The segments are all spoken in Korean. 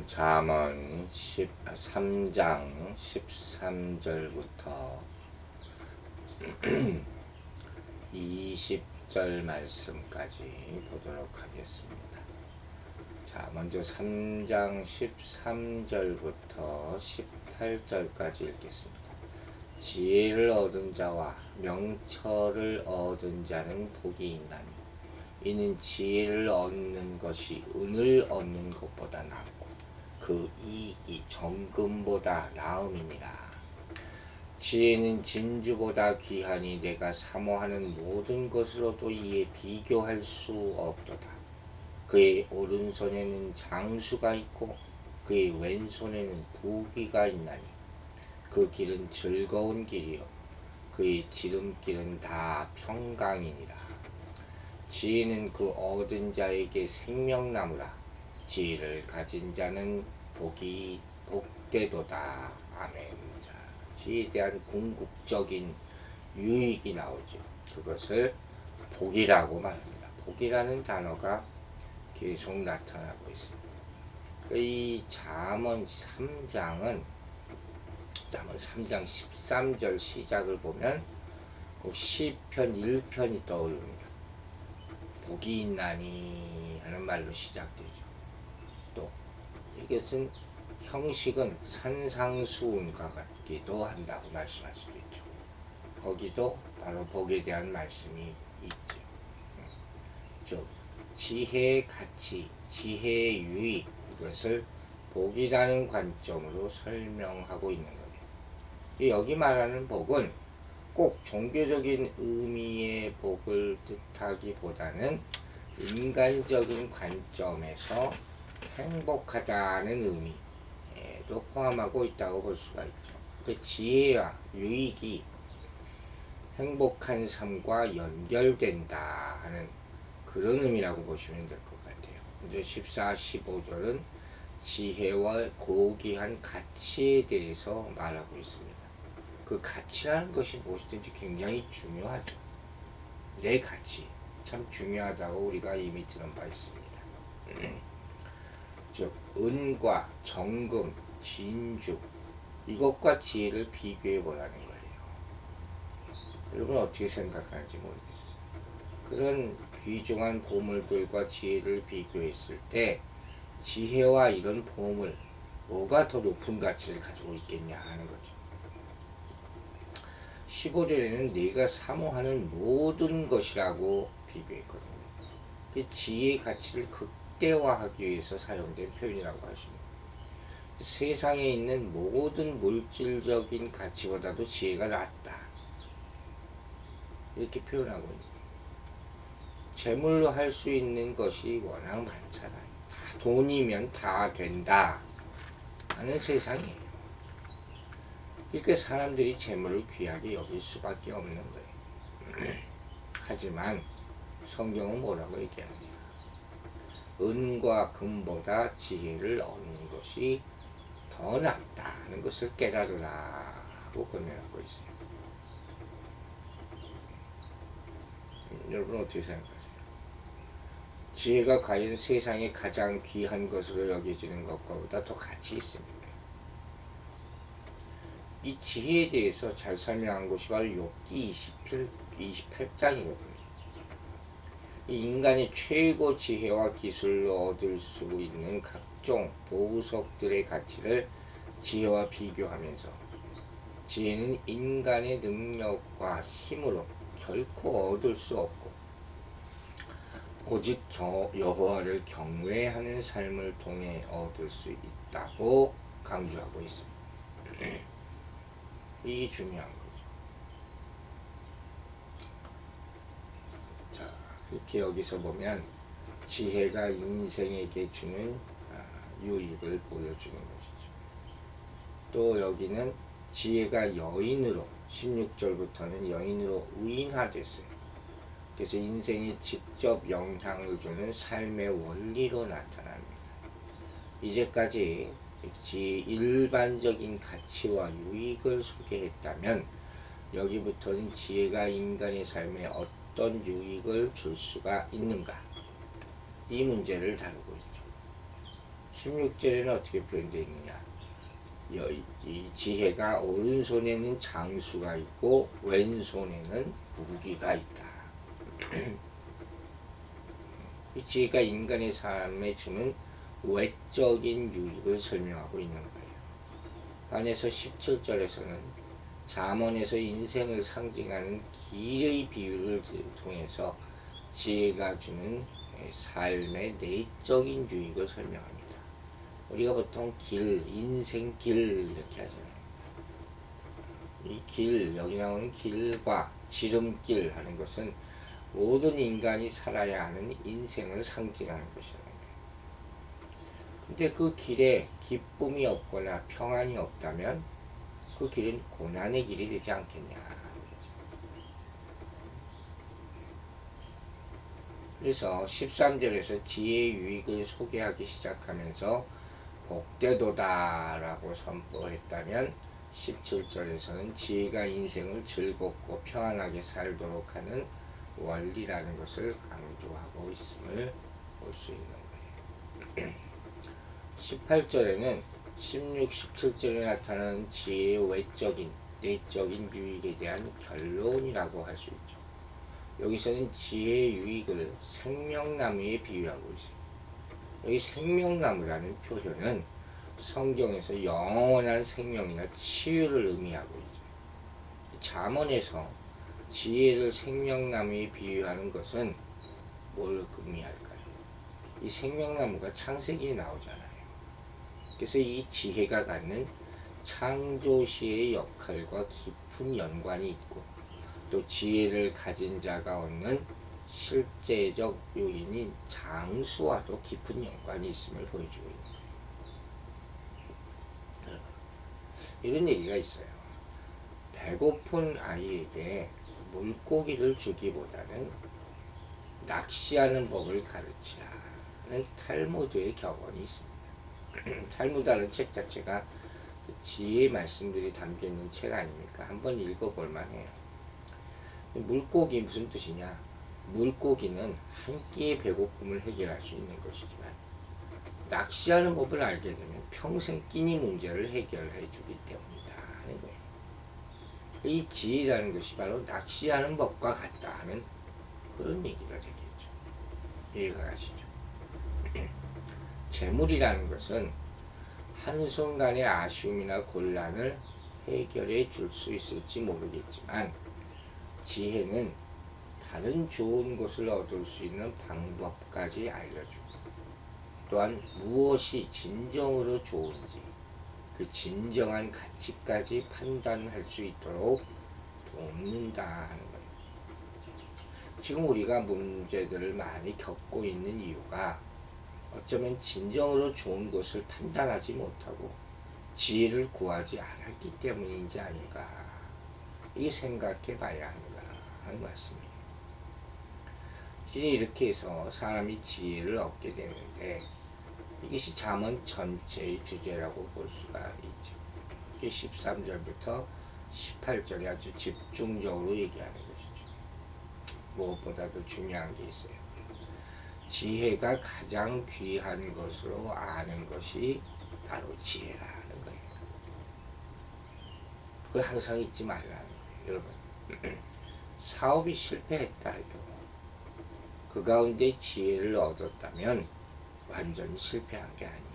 잠언 13장 13절부터 20절 말씀까지 보도록 하겠습니다. 자, 먼저 3장 13절부터 18절까지 읽겠습니다. 지혜를 얻은 자와 명철을 얻은 자는 복이 있나니 이는 지혜를 얻는 것이 은을 얻는 것보다 낫고 그 이익이 정금보다 나음이니라. 지혜는 진주보다 귀하니 내가 사모하는 모든 것으로도 이에 비교할 수 없도다. 그의 오른손에는 장수가 있고 그의 왼손에는 부귀가 있나니 그 길은 즐거운 길이요 그의 지름길은 다 평강이니라. 지혜는 그 얻은 자에게 생명나무라. 지혜를 가진 자는 복되도다. 아멘. 자, 지혜에 대한 궁극적인 유익이 나오죠. 그것을 복이라고 말합니다. 복이라는 단어가 계속 나타나고 있습니다. 이 잠언 3장 13절 시작을 보면 시편 1편이 떠오릅니다. 복이 있나니 하는 말로 시작되죠. 또 이것은 형식은 산상수훈과 같기도 한다고 말씀할 수도 있죠. 거기도 바로 복에 대한 말씀이 있죠. 즉 지혜의 가치, 지혜의 유익, 이것을 복이라는 관점으로 설명하고 있는 겁니다. 여기 말하는 복은 꼭 종교적인 의미의 복을 뜻하기보다는 인간적인 관점에서 행복하다는 의미에도 포함하고 있다고 볼 수가 있죠. 그 지혜와 유익이 행복한 삶과 연결된다 하는 그런 의미라고 보시면 될 것 같아요. 이제 14, 15절은 지혜와 고귀한 가치에 대해서 말하고 있습니다. 그 가치라는 것이 무엇이든지 굉장히 중요하죠. 내 가치 참 중요하다고 우리가 이미 들은 바 있습니다. 즉 은과 정금, 진주 이것과 지혜를 비교해 보라는 거예요. 여러분 어떻게 생각하는지 모르겠어요. 그런 귀중한 보물들과 지혜를 비교했을 때 지혜와 이런 보물 뭐가 더 높은 가치를 가지고 있겠냐 하는 거죠. 15절에는 네가 사모하는 모든 것이라고 비교했거든요. 그 지혜의 가치를 극대화하기 위해서 사용된 표현이라고 하십니다. 세상에 있는 모든 물질적인 가치보다도 지혜가 낫다. 이렇게 표현하고 있는 거예요. 재물로 할 수 있는 것이 워낙 많잖아요. 다 돈이면 다 된다 하는 세상이에요. 그러니까 사람들이 재물을 귀하게 여길 수밖에 없는 거예요. 하지만 성경은 뭐라고 얘기합니까? 은과 금보다 지혜를 얻는 것이 더 낫다는 것을 깨달으라고 권면하고 있어요. 여러분 어떻게 생각하세요? 지혜가 과연 세상에 가장 귀한 것으로 여겨지는 것보다 더 가치 있습니까? 이 지혜에 대해서 잘 설명한 것이 바로 욥기 28장이거든요. 인간의 최고 지혜와 기술을 얻을 수 있는 각종 보석들의 가치를 지혜와 비교하면서 지혜는 인간의 능력과 힘으로 결코 얻을 수 없고 오직 여호와를 경외하는 삶을 통해 얻을 수 있다고 강조하고 있습니다. 이게 중요한 거죠. 자, 이렇게 여기서 보면 지혜가 인생에게 주는 유익을 보여주는 것이죠. 또 여기는 지혜가 여인으로 16절부터는 여인으로 의인화됐어요. 그래서 인생에 직접 영향을 주는 삶의 원리로 나타납니다. 이제까지 일반적인 가치와 유익을 소개했다면 여기부터는 지혜가 인간의 삶에 어떤 유익을 줄 수가 있는가 이 문제를 다루고 있죠. 16절에는 어떻게 표현되어 있느냐? 이 지혜가 오른손에는 장수가 있고 왼손에는 무기가 있다. 이 지혜가 인간의 삶에 주는 외적인 유익을 설명하고 있는 거예요. 반해서 17절에서는 잠언에서 인생을 상징하는 길의 비유를 통해서 지혜가 주는 삶의 내적인 유익을 설명합니다. 우리가 보통 길, 인생 길 이렇게 하잖아요. 이 길, 여기 나오는 길과 지름길 하는 것은 모든 인간이 살아야 하는 인생을 상징하는 것이잖아요. 근데 그 길에 기쁨이 없거나 평안이 없다면 그 길은 고난의 길이 되지 않겠냐. 그래서 13절에서 지혜의 유익을 소개하기 시작하면서 복되도다 라고 선포했다면 17절에서는 지혜가 인생을 즐겁고 평안하게 살도록 하는 원리라는 것을 강조하고 있음을 볼 수 있는 거예요. 18절에는 16, 17절에 나타나는 지혜의 외적인, 내적인 유익에 대한 결론이라고 할 수 있죠. 여기서는 지혜의 유익을 생명나무에 비유하고 있습니다. 여기 생명나무라는 표현은 성경에서 영원한 생명이나 치유를 의미하고 있죠. 잠언에서 지혜를 생명나무에 비유하는 것은 뭘 의미할까요? 이 생명나무가 창세기에 나오잖아요. 그래서 이 지혜가 갖는 창조시의 역할과 깊은 연관이 있고 또 지혜를 가진 자가 얻는 실제적 요인인 장수와도 깊은 연관이 있음을 보여주고 있는 거예요. 이런 얘기가 있어요. 배고픈 아이에게 물고기를 주기보다는 낚시하는 법을 가르치라는 탈무드의 격언이 있습니다. 탈무드라는 책 자체가 지혜의 말씀들이 담겨있는 책 아닙니까? 한번 읽어볼 만해요. 물고기 무슨 뜻이냐? 물고기는 한 끼의 배고픔을 해결할 수 있는 것이지만 낚시하는 법을 알게 되면 평생 끼니 문제를 해결해 주기 때문이다 하는 거예요. 이 지혜라는 것이 바로 낚시하는 법과 같다 하는 그런 얘기가 되겠죠. 이해가 가시죠? 재물이라는 것은 한순간의 아쉬움이나 곤란을 해결해 줄 수 있을지 모르겠지만 지혜는 다른 좋은 것을 얻을 수 있는 방법까지 알려주고 또한 무엇이 진정으로 좋은지 그 진정한 가치까지 판단할 수 있도록 돕는다 하는 거예요. 지금 우리가 문제들을 많이 겪고 있는 이유가 어쩌면 진정으로 좋은 것을 판단하지 못하고 지혜를 구하지 않았기 때문인지 아닌가 이 생각해 봐야 합니다 하는 말씀이에요. 이제 이렇게 해서 사람이 지혜를 얻게 되는데 이것이 잠언 전체의 주제라고 볼 수가 있죠. 이게 13절부터 18절에 아주 집중적으로 얘기하는 것이죠. 무엇보다도 중요한 게 있어요. 지혜가 가장 귀한 것으로 아는 것이 바로 지혜라는 거예요. 그걸 항상 잊지 말라는 거예요. 여러분 사업이 실패했다 해도 그 가운데 지혜를 얻었다면 완전히 실패한 게 아니에요.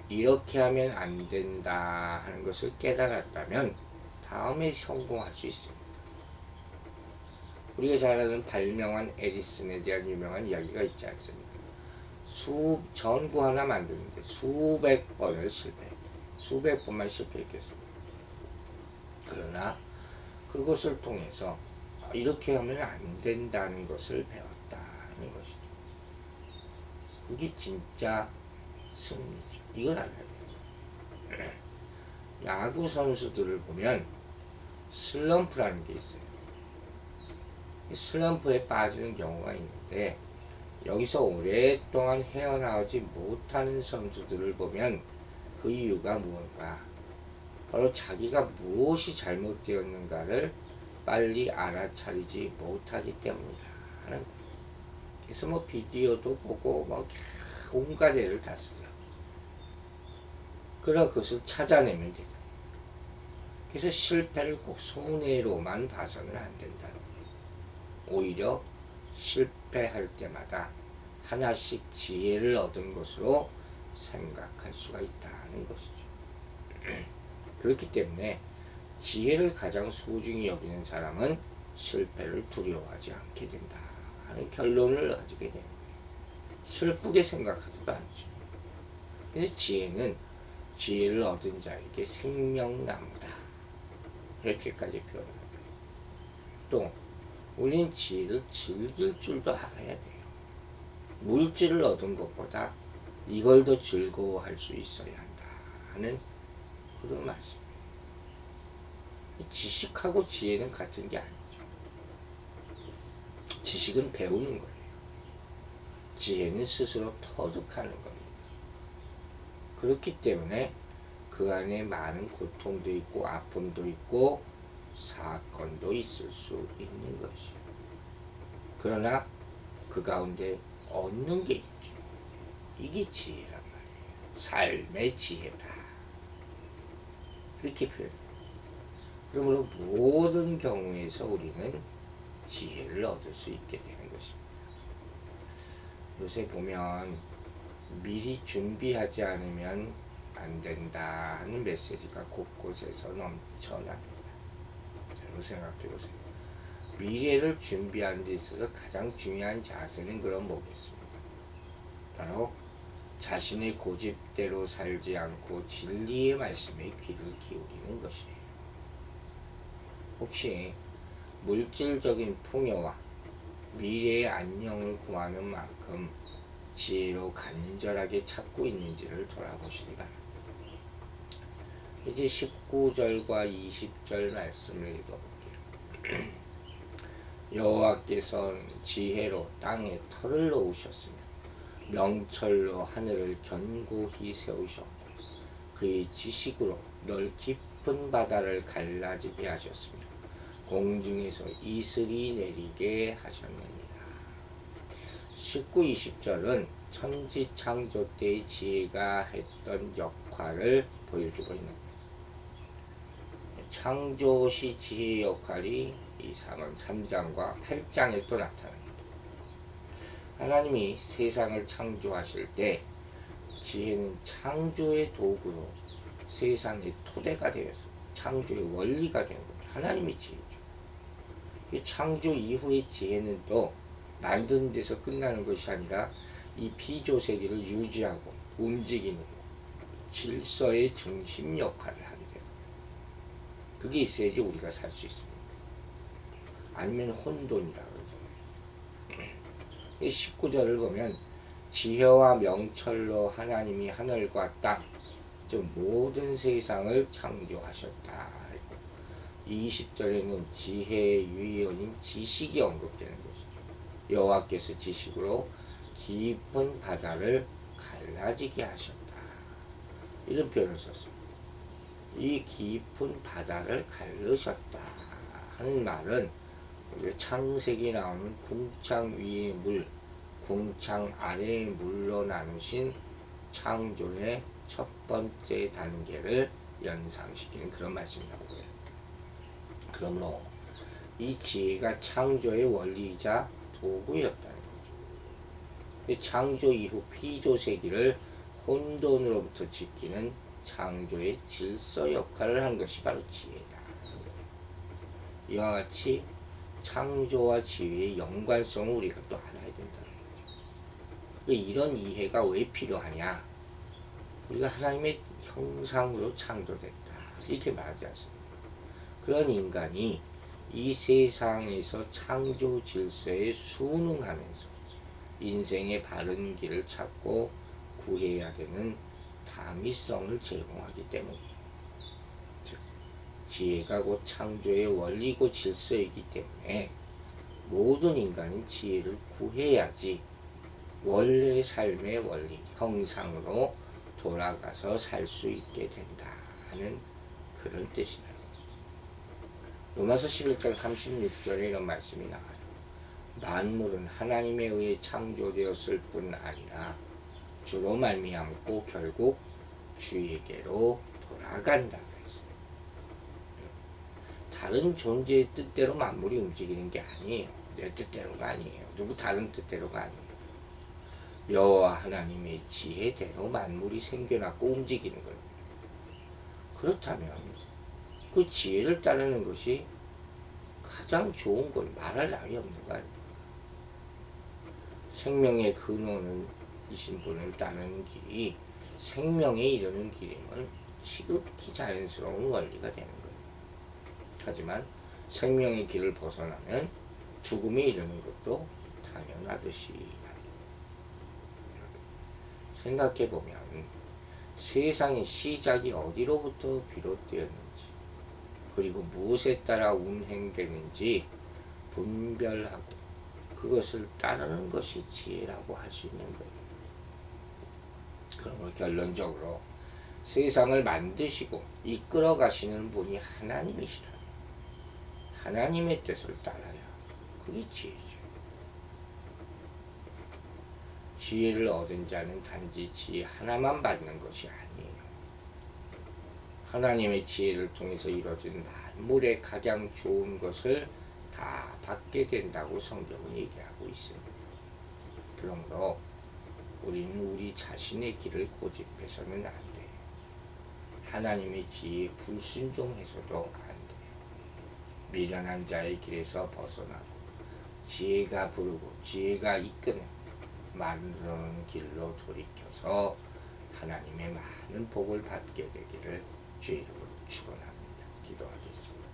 이렇게 하면 안 된다 하는 것을 깨달았다면 다음에 성공할 수 있습니다. 우리가 잘 아는 발명한 에디슨에 대한 유명한 이야기가 있지 않습니까? 전구 하나 만드는데 수백 번을 실패했다. 수백 번만 실패했겠습니다. 그러나 그것을 통해서 이렇게 하면 안 된다는 것을 배웠다는 것이죠. 그게 진짜 승리죠. 이걸 알아야 돼요. 야구 선수들을 보면 슬럼프라는 게 있어요. 슬럼프에 빠지는 경우가 있는데 여기서 오랫동안 헤어나오지 못하는 선수들을 보면 그 이유가 무언가 바로 자기가 무엇이 잘못되었는가를 빨리 알아차리지 못하기 때문이다 하는 거예요. 그래서 비디오도 보고 온갖 애를 다 쓰더라고요. 그러나 그것을 찾아내면 돼요. 그래서 실패를 꼭 손해로만 봐서는 안 된다. 오히려 실패할 때마다 하나씩 지혜를 얻은 것으로 생각할 수가 있다는 것이죠. 그렇기 때문에 지혜를 가장 소중히 여기는 사람은 실패를 두려워하지 않게 된다 하는 결론을 가지게 됩니다. 슬프게 생각하지도 않죠. 그래서 지혜를 얻은 자에게 생명나무다 이렇게까지 표현합니다. 또 우리는 지혜를 즐길 줄도 알아야 돼요. 물질을 얻은 것보다 이걸 더 즐거워할 수 있어야 한다 하는 그런 말씀입니다. 지식하고 지혜는 같은 게 아니죠. 지식은 배우는 거예요. 지혜는 스스로 터득하는 겁니다. 그렇기 때문에 그 안에 많은 고통도 있고 아픔도 있고 사건도 있을 수 있는 것이죠. 그러나 그 가운데 얻는 게 있죠. 이게 지혜란 말이에요. 삶의 지혜다. 이렇게 표현합니다. 그러므로 모든 경우에서 우리는 지혜를 얻을 수 있게 되는 것입니다. 요새 보면 미리 준비하지 않으면 안 된다 하는 메시지가 곳곳에서 넘쳐납니다. 잘 생각해 보세요. 미래를 준비하는 데 있어서 가장 중요한 자세는 그럼 뭐겠습니까? 바로 자신의 고집대로 살지 않고 진리의 말씀에 귀를 기울이는 것이에요. 혹시 물질적인 풍요와 미래의 안녕을 구하는 만큼 지혜로 간절하게 찾고 있는지를 돌아보시기 바랍니다. 이제 19절과 20절 말씀을 읽어볼게요. 여호와께서 지혜로 땅에 터를 놓으셨으며 명철로 하늘을 견고히 세우셨고 그의 지식으로 넓 깊은 바다를 갈라지게 하셨으며 공중에서 이슬이 내리게 하셨느니라. 19, 20절은 천지 창조 때의 지혜가 했던 역할을 보여주고 있는 거예요. 창조시 지혜 역할이 이 3장과 8장에 또 나타납니다. 하나님이 세상을 창조하실 때 지혜는 창조의 도구로 세상의 토대가 되어서 창조의 원리가 되는 거죠. 하나님의 지혜죠. 창조 이후의 지혜는 또 만드는 데서 끝나는 것이 아니라 이 피조세계를 유지하고 움직이는 질서의 중심 역할을 하게 돼요. 그게 있어야지 우리가 살 수 있습니다. 아니면 혼돈이라 그러죠. 19절을 보면 지혜와 명철로 하나님이 하늘과 땅, 즉 모든 세상을 창조하셨다. 20절에는 지혜의 유의어인 지식이 언급되는 것이죠. 여호와께서 지식으로 깊은 바다를 갈라지게 하셨다. 이런 표현을 썼습니다. 이 깊은 바다를 갈르셨다 하는 말은 창세기 나오는 궁창 위의 물, 궁창 아래의 물로 나누신 창조의 첫 번째 단계를 연상시키는 그런 말씀이라고 해요. 그러므로 이 지혜가 창조의 원리이자 도구였다는 거죠. 창조 이후 피조세기를 혼돈으로부터 지키는 창조의 질서 역할을 한 것이 바로 지혜다. 이와 같이 창조와 지혜의 연관성을 우리가 또 알아야 된다는 거죠. 이런 이해가 왜 필요하냐? 우리가 하나님의 형상으로 창조됐다. 이렇게 말하지 않습니까? 그런 인간이 이 세상에서 창조 질서에 순응하면서 인생의 바른 길을 찾고 구해야 되는 당위성을 제공하기 때문이에요. 즉, 지혜가 곧 창조의 원리고 질서이기 때문에 모든 인간은 지혜를 구해야지 원래의 삶의 원리, 형상으로 돌아가서 살 수 있게 된다 하는 그런 뜻이에요. 로마서 11장 36절에 이런 말씀이 나와요. 만물은 하나님에 의해 창조되었을 뿐 아니라 주로 말미암고 결국 주에게로 돌아간다 그랬어요. 다른 존재의 뜻대로 만물이 움직이는 게 아니에요. 내 뜻대로가 아니에요. 누구 다른 뜻대로가 아니에요. 여호와 하나님의 지혜대로 만물이 생겨났고 움직이는 거예요. 그렇다면 그 지혜를 따르는 것이 가장 좋은 건 말할 나위 없는 거 아닙니까? 생명의 근원은 이신 분을 따르는 길이 생명에 이르는 길임은 지극히 자연스러운 원리가 되는 거예요. 하지만 생명의 길을 벗어나면 죽음에 이르는 것도 당연하듯이 생각해보면 세상의 시작이 어디로부터 비롯되었는지 그리고 무엇에 따라 운행되는지 분별하고 그것을 따르는 것이 지혜라고 할 수 있는 거예요. 그러므로 결론적으로 세상을 만드시고 이끌어 가시는 분이 하나님이시라. 하나님의 뜻을 따라야 그게 지혜죠. 지혜를 얻은 자는 단지 지혜 하나만 받는 것이 아니에요. 하나님의 지혜를 통해서 이루어진 만물의 가장 좋은 것을 다 받게 된다고 성경은 얘기하고 있습니다. 그러므로 우리는 우리 자신의 길을 고집해서는 안 돼요. 하나님의 지혜에 불순종해서도 안 돼요. 미련한 자의 길에서 벗어나고 지혜가 부르고 지혜가 이끄는 마른 길로 돌이켜서 하나님의 많은 복을 받게 되기를 주의 이름으로 축원합니다. 기도하겠습니다.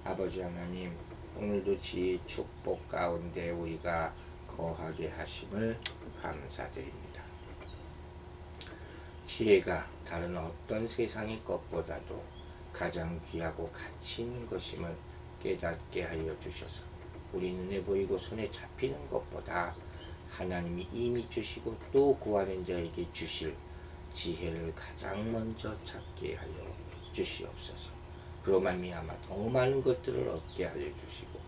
아버지 하나님, 오늘도 지혜의 축복 가운데 우리가 거하게 하심을 감사드립니다. 지혜가 다른 어떤 세상의 것보다도 가장 귀하고 가치 있는 것임을 깨닫게 하여 주셔서 우리 눈에 보이고 손에 잡히는 것보다 하나님이 이미 주시고 또 구하는 자에게 주실 지혜를 가장 먼저 찾게 하여 주시옵소서. 그로 말미암아 더 많은 것들을 얻게 하여 주시고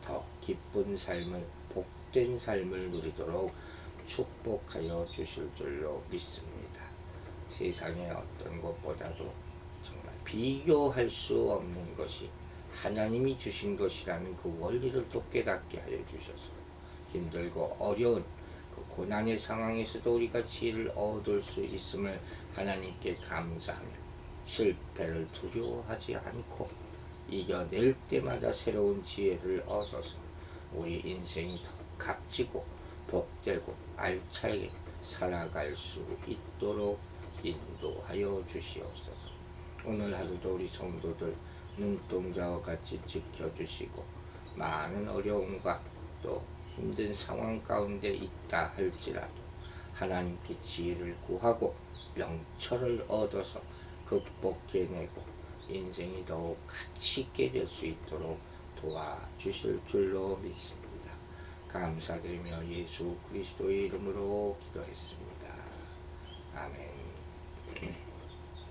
더 기쁜 삶을 복된 삶을 누리도록 축복하여 주실 줄로 믿습니다. 세상의 어떤 것보다도 정말 비교할 수 없는 것이 하나님이 주신 것이라는 그 원리를 또 깨닫게 하여 주셔서 힘들고 어려운 그 고난의 상황에서도 우리가 지혜를 얻을 수 있음을 하나님께 감사하며 실패를 두려워하지 않고 이겨낼 때마다 새로운 지혜를 얻어서 우리 인생이 더 값지고 복되고 알차게 살아갈 수 있도록 인도하여 주시옵소서. 오늘 하루도 우리 성도들 눈동자와 같이 지켜주시고 많은 어려움과 또 힘든 상황 가운데 있다 할지라도 하나님께 지혜를 구하고 명철을 얻어서 극복해내고 인생이 더욱 가치 있게 될 수 있도록 도와주실 줄로 믿습니다. 감사드리며 예수 그리스도의 이름으로 기도했습니다. 아멘.